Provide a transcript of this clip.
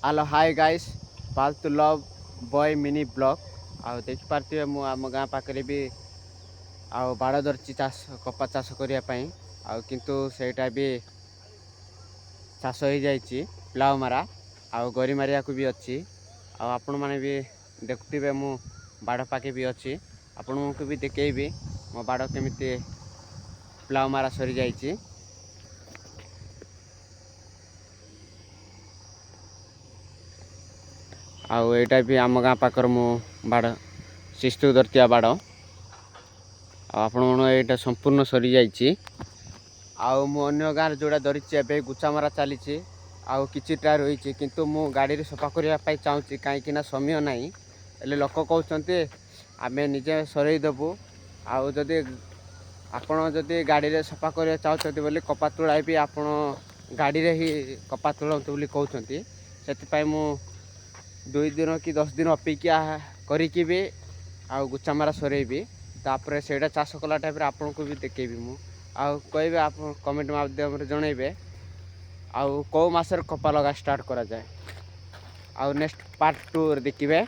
Hello hi guys पालतू love boy mini blog आउ देखिपारे मु आम गाँ पाखे भी आउ बाड़ धरची चाष कपा चाष करने आउ किंतु सेटा भी चाष हो जाइए प्लाव मारा आउ गरी मारिया को भी अच्छी आपण मैंने भी देखुवे मु बाड़ पाखे भी अच्छी आपण को भी देखेबी मो बाड़ केमी प्लाव मारा सरी जाइए। आउ एटा भी आम गाँ पाखर मु बाड़ शिस्तु धरतिया बाड़ आपण एटा संपूर्ण सरी जाइए। आउ मु अन्य गाँव जोड़ा धरीची ए गुचामरा चली आउ किटा रही किंतु मु गाड़ी सफा करने चाहूँगी कहीं समय ना लोक कहते आम निजे सरईदेबू आउ जदि आपण जदि गाड़ी सफा करने चाहते बोली कपा तुला भी आप गाड़ी ही कपा तुलतु कहते से मु 2 दिन कि 10 दिन अपेक्षा करी भी आउ गुचामरा सरेबी तापर से चाष कला टाइप आपन को भी देखेबी मु आउ कहे आप कमेंट माध्यम जनइबे आउ कौ मासर कपा लगा स्टार्ट करा जाए आउ नेक्स्ट पार्ट 2 देखिए।